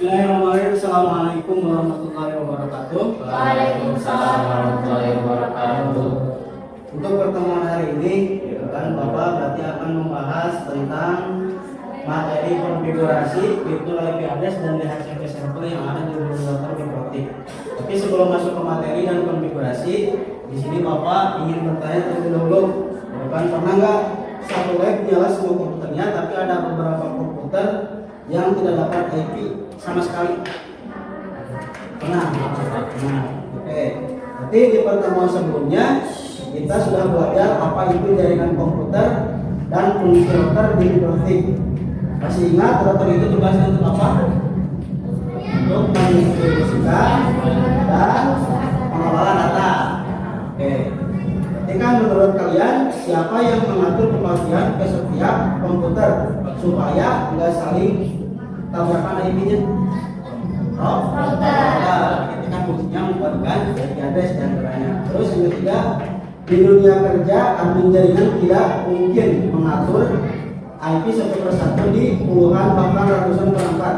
Bismillahirrahmanirrahim. Assalamualaikum warahmatullahi wabarakatuh. Waalaikumsalam warahmatullahi wabarakatuh. Untuk pertemuan hari ini, Bapak berarti akan membahas tentang materi konfigurasi fitur IP address dan DHCP server yang ada di Simulator Mikrotik. Tapi sebelum masuk ke materi dan konfigurasi, di sini Bapak ingin bertanya terlebih dahulu, pernah nggak satu lab nyala semua komputernya, tapi ada beberapa komputer yang tidak dapat IP sama sekali? Pernah? Oke. Nanti di pertemuan sebelumnya kita sudah belajar apa itu jaringan komputer dan fungsi router di Mikrotik. Masih ingat router itu tugasnya untuk apa? Untuk mendistribusikan dan pengelola data. Oke. Jadi kan menurut kalian siapa yang mengatur pembagian ke setiap komputer supaya nggak saling tabrakan IP-nya? Router. Itu kan fungsinya membuatkan IP address dan lainnya. Terus yang ketiga, di dunia kerja admin jaringan tidak mungkin mengatur IP satu persatu di puluhan bahkan ratusan perangkat.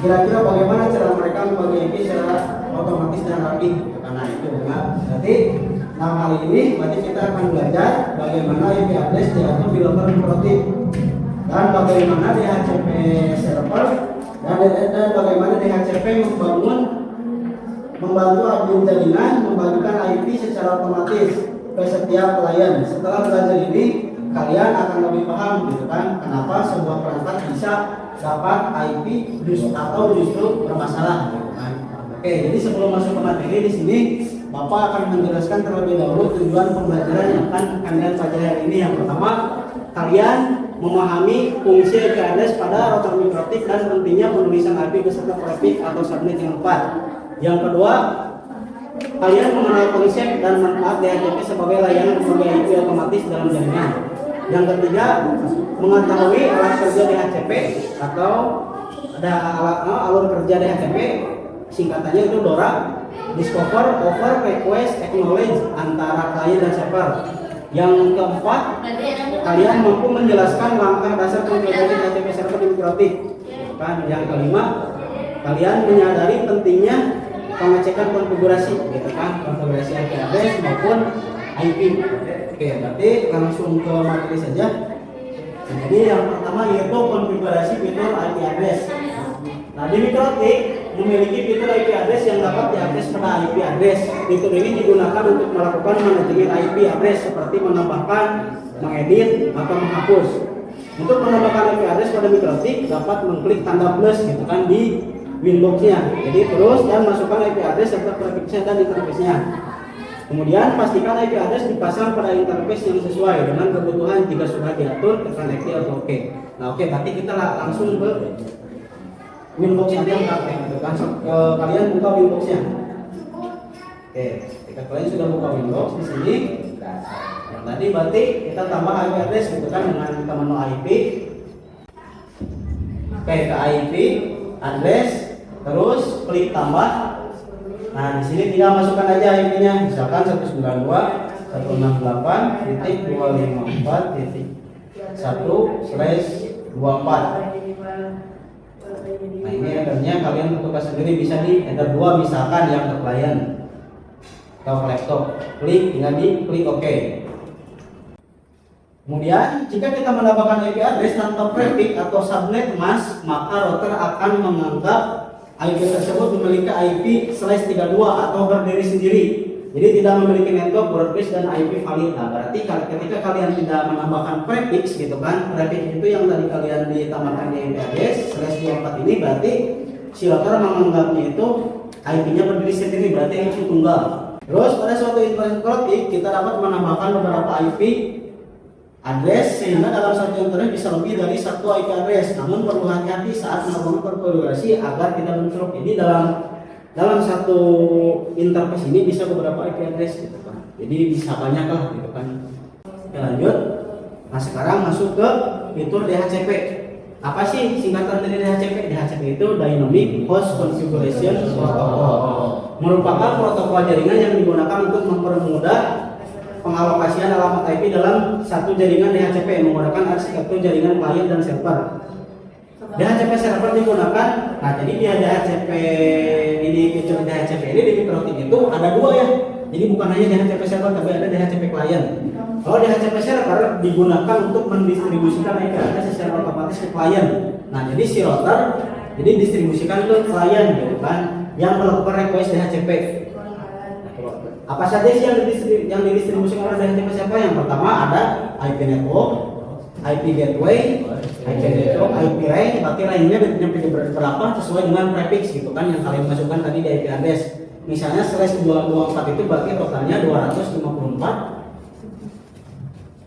Kira-kira bagaimana cara mereka membagi IP secara otomatis dan rapi? Karena itu benar. Jadi dalam hal ini berarti kita akan belajar bagaimana IP address diatur di router Mikrotik dan bagaimana DHCP server dan bagaimana DHCP membantu admin jaringan membagikan IP secara otomatis ke setiap klien. Setelah belajar ini, kalian akan lebih paham gitu kan, kenapa sebuah perangkat bisa dapat IP atau justru bermasalah gitu kan. Oke, jadi sebelum masuk ke materi di sini, Bapak akan menjelaskan terlebih dahulu tujuan pembelajaran yang akan kalian pelajari hari ini. Yang pertama, kalian memahami fungsi IP address pada router Mikrotik dan pentingnya penulisan IP beserta prefix atau subnet yang tepat. Yang kedua, kalian mengenal konsep dan manfaat DHCP sebagai layanan pembagi IP otomatis dalam jaringan. Yang ketiga, mengetahui alat kerja DHCP atau ada alur kerja DHCP, singkatannya itu DORA, discover, over, request, acknowledge antara klien dan server. Yang keempat, kalian mampu menjelaskan langkah dasar konfigurasi DHCP server di Mikrotik. Yang kelima, kalian menyadari pentingnya pengecekan konfigurasi, gitu kan, konfigurasi IP address maupun IP. Oke, berarti langsung ke materi saja. Jadi yang pertama yaitu konfigurasi fitur IP address. Nah, di Mikrotik memiliki fitur IP address yang dapat diakses pada IP address. Fitur ini digunakan untuk melakukan manajemen IP address seperti menambahkan, mengedit, atau menghapus. Untuk menambahkan IP address pada Mikrotik dapat mengklik tanda plus gitu kan di Windows-nya. Jadi terus dan masukkan IP address serta prefixnya dan interface-nya. Kemudian pastikan IP address dipasang pada interface yang sesuai dengan kebutuhan. Jika sudah diatur, tekan X atau OK. Nah, oke, berarti kita langsung ke Windows-nya yang gitu kan. Kalian buka Windows-nya. Oke, ketika kalian sudah buka Windows di sini, nah, tadi berarti kita tambah IP address gitu kan dengan kita menu IP. Oke, ke IP address, terus klik tambah. Nah, di sini tinggal masukkan aja IP-nya, misalkan 192.164.1/24. Nah, ini headernya kalian tentukan sendiri, bisa di header 2 misalkan yang ke klien atau ke laptop. Klik, tinggal di klik OK. Kemudian, jika kita menambahkan IP address tanpa prefix atau subnet mas, maka router akan menganggap IP tersebut memiliki IP/32 atau berdiri sendiri. Jadi tidak memiliki network, broadcast, dan IP valid. Nah, berarti ketika kalian tidak menambahkan prefix gitu kan, prefix itu yang tadi kalian ditambahkan di IP address /24 ini, berarti si router menganggapnya itu IP-nya berdiri sendiri, berarti IP tunggal. Terus pada suatu internet Mikrotik kita dapat menambahkan beberapa IP address sehingga dalam satu internet bisa lebih dari satu IP address. Namun perlu hati-hati saat melakukan konfigurasi agar tidak bentrok. Jadi dalam satu interface ini bisa beberapa IP address gitu kan. Jadi bisa banyak lah gitu kan. Oke, lanjut. Nah, sekarang masuk ke fitur DHCP. Apa sih singkatan dari DHCP? DHCP itu Dynamic Host Configuration Protocol. Merupakan protokol jaringan yang digunakan untuk mempermudah pengalokasian alamat IP dalam satu jaringan DHCP menggunakan arsitektur jaringan klien dan server. DHCP server digunakan. Nah, jadi dia DHCP ini fitur DHCP ini di Microtik itu ada dua ya. Jadi bukan hanya DHCP server tapi ada DHCP client. Kalau DHCP server digunakan untuk mendistribusikan IP address secara otomatis ke klien. Nah, jadi si router jadi distribusikan ke klien gitu kan yang melakukan request DHCP. Apa saja sih yang didistribusikan oleh DHCP server? Yang pertama ada IP network, IP gateway, IP network, IP range, berarti lainnya nyampe berapa sesuai dengan prefix gitu kan yang kalian masukkan tadi di IP address. Misalnya /224 itu berarti totalnya 254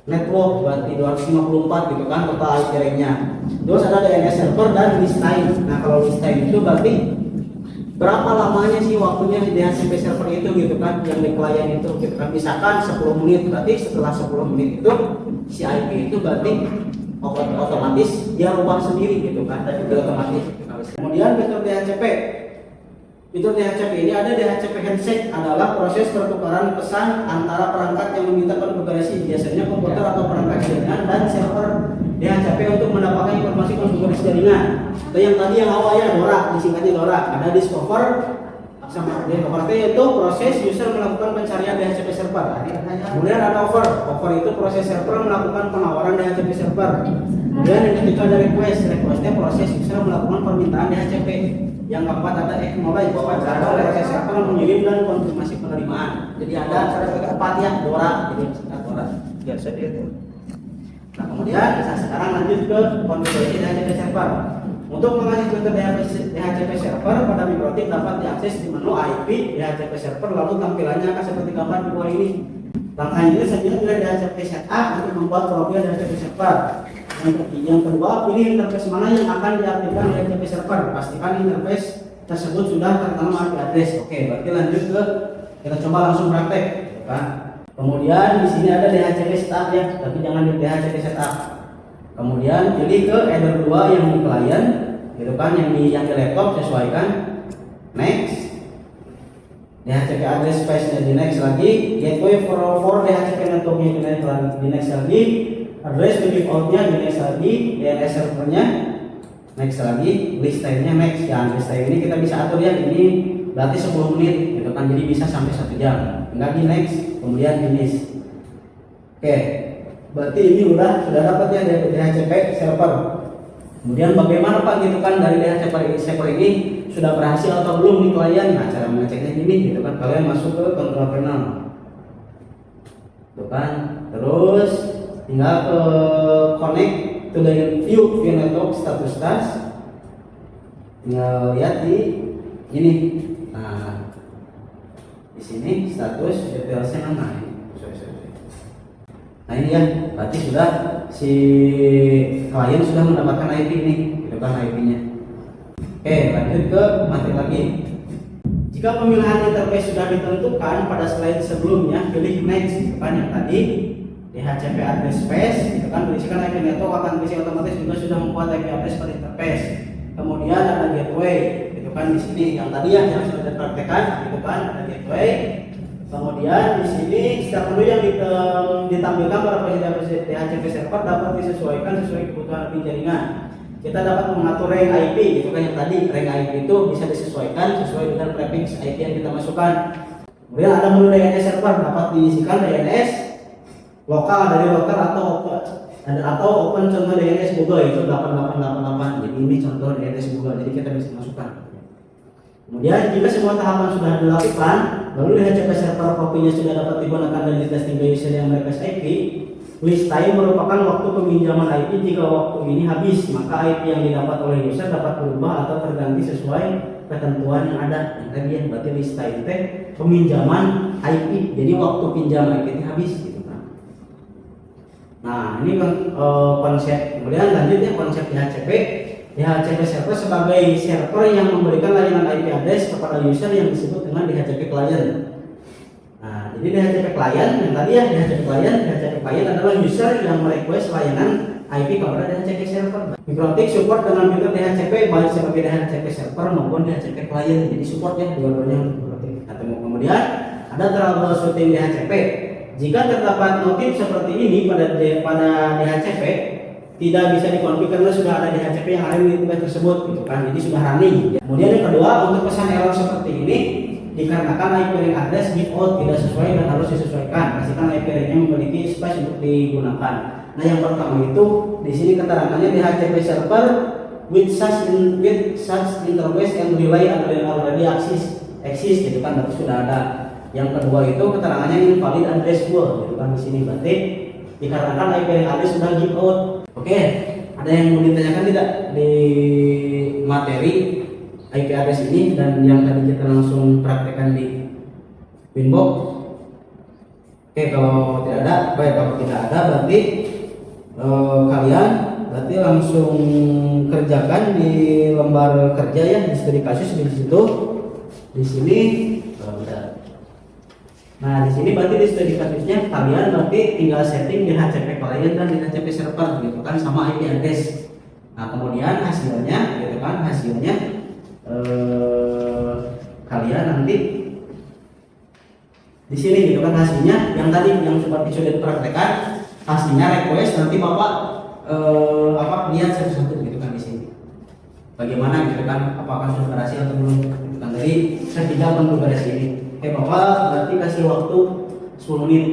network, berarti 254 gitu kan total IP range-nya. Terus ada DNS server dan list time. Nah, kalau list time itu berarti berapa lamanya sih waktunya di DHCP server itu gitu kan yang di klien itu gitu kan. Misalkan 10 menit, berarti setelah 10 menit itu si IP itu berarti otomatis dia rubah sendiri gitu kan, itu otomatis. Kemudian fitur DHCP. Fitur DHCP ini ada DHCP handshake, adalah proses pertukaran pesan antara perangkat yang meminta konfigurasi, biasanya komputer atau perangkat jaringan dan server DHCP untuk mendapatkan informasi konfigurasi jaringan. Atau yang tadi yang awalnya DORA, disingkatnya DORA, ada discover sama discover itu proses user melakukan pencarian DHCP server. Kemudian ada over itu proses server melakukan penawaran DHCP server. Kemudian yang ketiga ada requestnya proses user melakukan permintaan DHCP. Yang keempat ada acknowledge, cara proses server mengirim dan konfirmasi penerimaan. Jadi ada empat ya, DORA, jadi DORA biar saja itu. Nah, kemudian sekarang lanjut ke konfigurasi DHCP server. Untuk mengakses fitur DHCP server pada Microtik dapat diakses di menu IP DHCP server, lalu tampilannya akan seperti gambar di bawah ini. Langkah ini saja dari DHCP setup untuk membuat profil DHCP server. Yang kedua, pilih interface mana yang akan diaktifkan DHCP server. Pastikan interface tersebut sudah tertanam IP address. Oke, berarti lanjut ke kita coba langsung praktek, kan? Kemudian di sini ada DHCP setup ya, tapi jangan di DHCP setup. Kemudian pilih ke header 2 yang di klien, gitu kan, yang di laptop sesuaikan. Next. DHCP address space di next lagi. Gateway for DHCP networknya di next lagi. Address di defaultnya di next lagi. DNS servernya next lagi. List time-nya next. Ya, list time ini kita bisa atur ya. Ini berarti 10 menit, gitu kan, jadi bisa sampai 1 jam. Enggak di next, kemudian finish. Oke. Berarti ini sudah dapat ya dari DHCP server. Kemudian bagaimana Pak gitu kan dari DHCP server ini sudah berhasil atau belum di klien? Nah, cara mengeceknya gini gitu kan, kalian masuk ke control panel, gitu kan, terus tinggal ke connect to the view network status task, tinggal lihat di ini. Nah, di sini status detailsnya mana? Nah ini ya, berarti sudah si klien sudah mendapatkan IP ini, gitu kan IP-nya. Oke, lanjut ke materi lagi. Jika pemilihan interface sudah ditentukan pada slide sebelumnya, pilih next, gitu kan, yang tadi DHCP address space, gitu kan, berisikan IP network akan berisi otomatis juga sudah membuat IP address per interface. Kemudian ada gateway, gitu kan, di sini yang tadi ya yang sudah dipraktekkan, gitu kan, ada gateway. Kemudian di sini setiap menu yang ditampilkan pada presentasi DHCP server dapat disesuaikan sesuai kebutuhan IP jaringan. Kita dapat mengatur range IP, gitu kan, yang tadi range IP itu bisa disesuaikan sesuai dengan prefix IP yang kita masukkan. Kemudian ada menu DNS server, dapat diisikan DNS lokal dari router atau open contoh DNS Google itu 8888. Jadi ini contoh DNS Google, jadi kita bisa masukkan. Kemudian jika semua tahapan sudah dilakukan, lalu DHCP server kopinya sudah dapat digunakan dan ditesting ke user yang request IP. List time merupakan waktu peminjaman IP. Jika waktu ini habis, maka IP yang didapat oleh user dapat berubah atau terganti sesuai ketentuan yang ada. Yang tadi yang berarti list time teh peminjaman IP. Jadi waktu pinjam IP ini habis, gitu kan. Nah ini kan konsep. Kemudian lanjutnya konsep DHCP. DHCP server sebagai server yang memberikan layanan IP address kepada user yang disebut dengan DHCP client. Nah, jadi DHCP client yang tadi ya DHCP client adalah user yang merequest layanan IP kepada DHCP server. Microtik support dengan fitur DHCP baik sebagai DHCP server maupun DHCP client. Jadi support ya dua-duanya Microtik. Nah, kemudian ada troubleshooting DHCP. Jika terdapat notif seperti ini pada DHCP, tidak bisa dikonfig karena sudah ada DHCP yang ada di device tersebut gitu kan, jadi sudah running. Kemudian yang kedua, untuk pesan error seperti ini dikarenakan IP ring address give out tidak sesuai dan harus disesuaikan. Pastikan IP ringnya memiliki space untuk digunakan. Nah, yang pertama itu di sini keterangannya DHCP server with such interface and relay already exist gitu kan, berarti sudah ada. Yang kedua itu keterangannya invalid address gua gitu kan, di sini berarti dikarenakan IP ring address sudah give out. Oke, ada yang mau ditanyakan tidak di materi IP address ini dan yang tadi kita langsung praktekkan di Winbox? Oke, kalau tidak ada, baik. Kalau tidak ada berarti kalian berarti langsung kerjakan di lembar kerja ya, di studi kasus di situ. Di sini nah di sini berarti di studi kasusnya kalian berarti tinggal setting di HCP klien dan di HCP server gitu kan, sama IP address. Nah, kemudian hasilnya gitu kan, kalian nanti di sini gitu kan, hasilnya yang tadi yang seperti sudah dipraktekkan, hasilnya request nanti bapak lihat satu-satu gitu kan di sini. Bagaimana gitu kan, apakah sudah berhasil atau belum gitu kan, dari ketiga konfigurasi ini. Oke, bapak berarti kasih waktu 10 menit.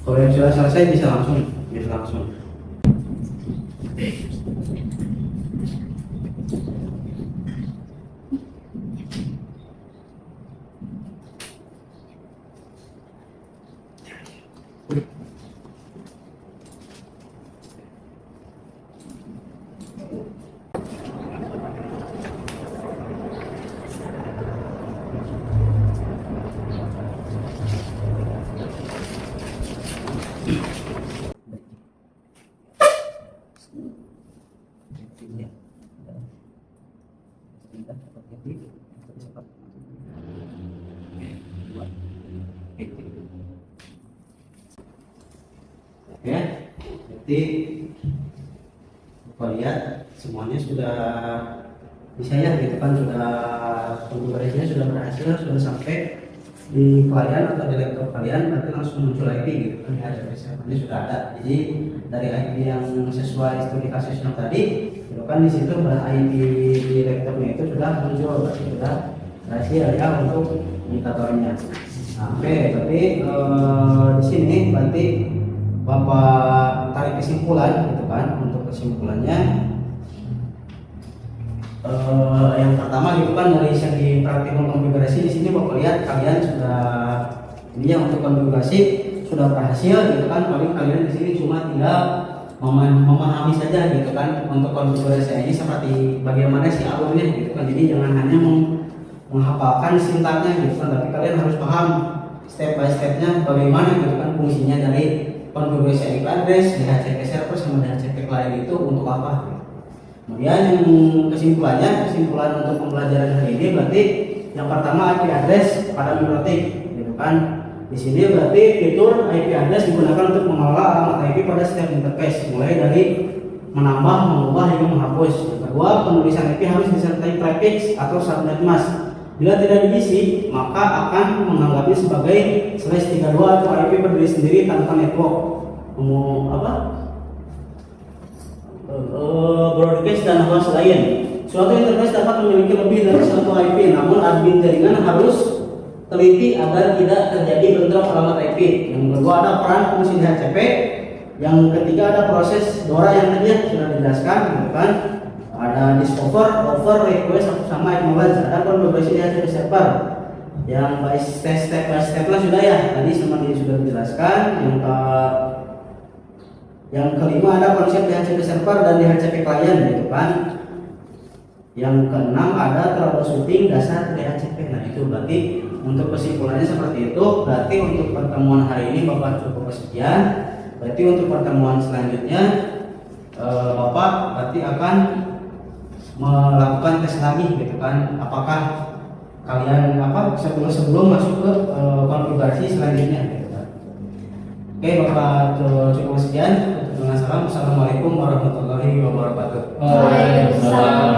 Kalau yang sudah selesai bisa langsung. Ya, jadi Bapak lihat semuanya sudah bisa ya gitu kan, sudah konfigurasinya sudah berhasil, sudah sampai di klien atau di laptop kalian, berarti langsung muncul IP gitu kan, ya servernya sudah ada. Jadi dari IP yang sesuai studi kasus yang tadi gitu kan, di situ IP di laptopnya itu sudah muncul, berarti sudah berhasil ya untuk indikatornya. Nah, oke, berarti di sini berarti Bapak tarik kesimpulan gitu kan. Untuk kesimpulannya yang pertama gitu kan, dari segi praktikal konfigurasi di sini Bapak lihat kalian sudah ini yang untuk konfigurasi sudah berhasil gitu kan. Paling kalian di sini cuma tinggal memahami saja gitu kan untuk konfigurasi ini seperti bagaimana sih alurnya gitu kan. Jadi jangan hanya menghafalkan sintaknya gitu kan, tapi kalian harus paham step by stepnya bagaimana gitu kan fungsinya dari konfigurasi IP address, DHCP server sama DHCP client itu untuk apa. Kemudian yang kesimpulan untuk pembelajaran hari ini berarti yang pertama IP address pada bibliotek gitu kan. Di sini berarti fitur IP address digunakan untuk mengelola alamat IP pada setiap interface, mulai dari menambah, mengubah hingga menghapus. Yang kedua, penulisan IP harus disertai prefix atau subnet mask. Bila tidak diisi, maka akan menganggapnya sebagai /32 atau IP berdiri sendiri tanpa network. Broadcast dan host lain. Suatu interface dapat memiliki lebih dari satu IP, namun admin jaringan harus teliti agar tidak terjadi bentrok alamat IP. Yang kedua, ada peran fungsi DHCP. Yang ketiga, ada proses DORA yang tadi sudah dijelaskan, gitu kan. Ada discover, offer, request sama acknowledge. Ada konfigurasi DHCP server yang by step by step lah sudah ya, tadi sama dia sudah dijelaskan. Yang kelima ada konsep DHCP server dan DHCP client gitu kan. Yang keenam ada troubleshooting dasar DHCP. Nah, itu berarti untuk kesimpulannya seperti itu. Berarti untuk pertemuan hari ini Bapak cukup sekian. Berarti untuk pertemuan selanjutnya Bapak berarti akan melakukan tes lagi gitu kan, apakah kalian sebelum masuk ke konfigurasi selanjutnya gitu kan. Oke, Bapak cukup sekian. Assalamualaikum warahmatullahi wabarakatuh. Waalaikumsalam.